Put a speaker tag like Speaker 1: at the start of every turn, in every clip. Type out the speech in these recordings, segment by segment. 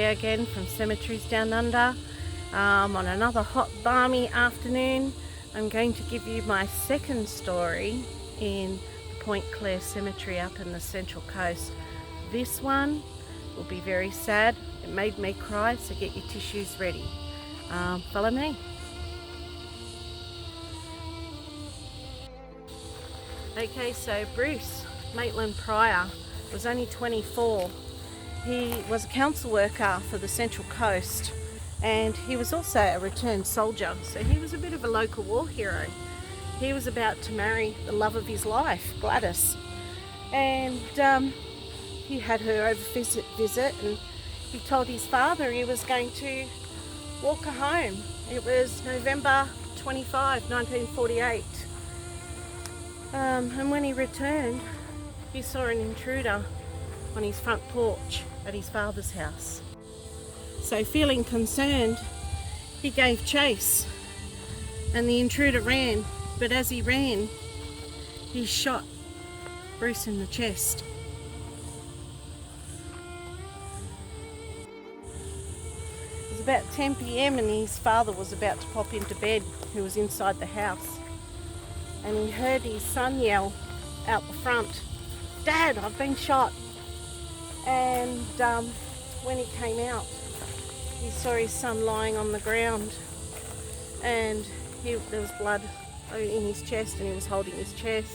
Speaker 1: Pryor again from Cemeteries Down Under. On another hot, balmy afternoon, I'm going to give you my second story in the Point Clare Cemetery up in the Central Coast. This one will be very sad. It made me cry, so get your tissues ready. Follow me. Okay, so Bruce Maitland Pryor was only 24. He was a council worker for the Central Coast, and he was also a returned soldier, so he was a bit of a local war hero. He was about to marry the love of his life, Gladys, and he had her over visit, and he told his father he was going to walk her home. It was November 25, 1948. And when he returned, he saw an intruder on his front porch at his father's house. So feeling concerned, he gave chase, and the intruder ran, but as he ran, he shot Bruce in the chest. It was about 10 p.m. and his father was about to pop into bed, who was inside the house, and he heard his son yell out the front, "Dad, I've been shot." And when he came out, he saw his son lying on the ground, and there was blood in his chest, and he was holding his chest.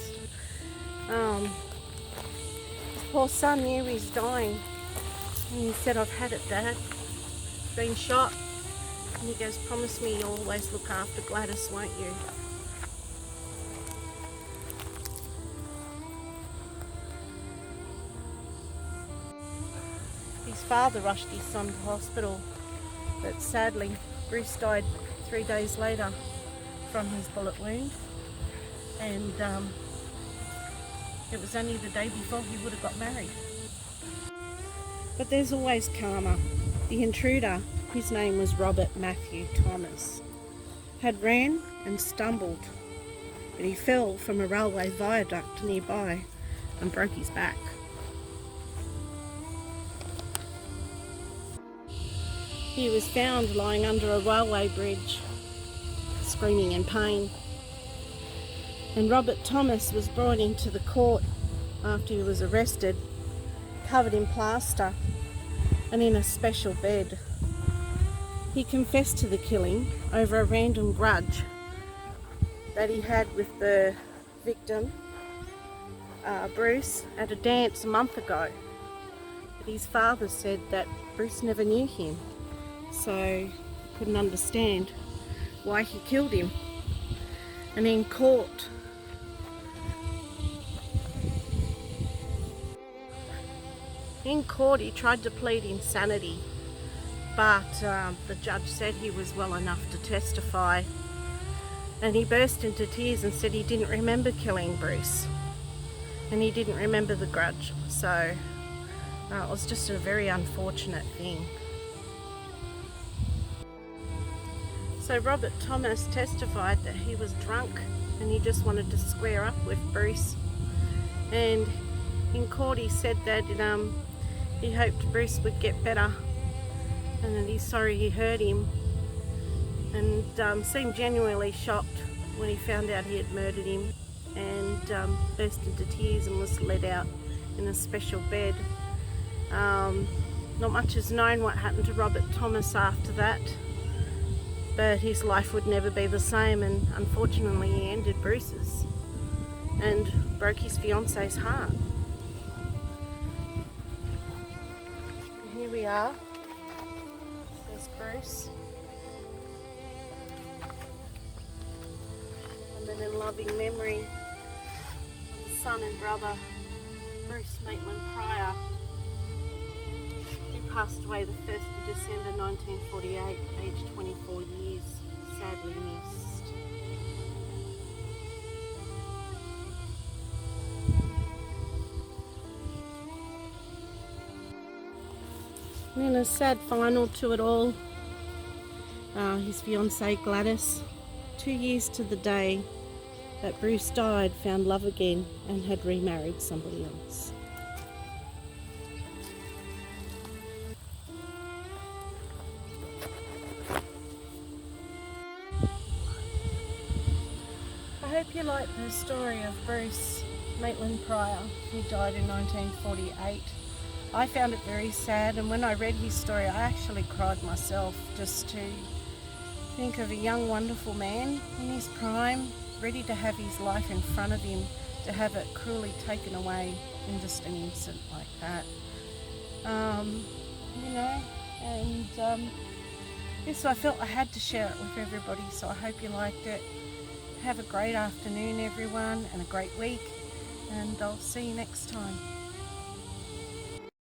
Speaker 1: His poor son knew he was dying, and he said, "I've had it, Dad. Been shot." And he goes, "Promise me you'll always look after Gladys, won't you?" His father rushed his son to hospital, but sadly Bruce died 3 days later from his bullet wound, and it was only the day before he would have got married. But there's always karma. The intruder, his name was Robert Matthew Thomas, had ran and stumbled, but he fell from a railway viaduct nearby and broke his back. He was found lying under a railway bridge, screaming in pain. And Robert Thomas was brought into the court after he was arrested, covered in plaster and in a special bed. He confessed to the killing over a random grudge that he had with the victim, Bruce, at a dance a month ago. But his father said that Bruce never knew him, so couldn't understand why he killed him. And in court, he tried to plead insanity, but the judge said he was well enough to testify, and he burst into tears and said he didn't remember killing Bruce, and he didn't remember the grudge. So it was just a very unfortunate thing. So Robert Thomas testified that he was drunk and he just wanted to square up with Bruce. And in court he said that he hoped Bruce would get better, and that he's sorry he hurt him, and seemed genuinely shocked when he found out he had murdered him, and burst into tears and was led out in a special bed. Not much is known what happened to Robert Thomas after that, but his life would never be the same, and unfortunately he ended Bruce's and broke his fiance's heart. And here we are. There's Bruce. And then in loving memory of his son and brother, Bruce Maitland Pryor, who passed away the 1st of December 1948, aged 24 years, sadly missed. And then a sad final to it all, his fiancée Gladys, 2 years to the day that Bruce died, found love again and had remarried somebody else. you like the story of Bruce Maitland Pryor, who died in 1948. I found it very sad, and when I read his story I actually cried myself, just to think of a young wonderful man in his prime, ready to have his life in front of him, to have it cruelly taken away in just an instant like that. You know, and yes, I felt I had to share it with everybody, so I hope you liked it. Have a great afternoon, everyone, and a great week, and I'll see you next time.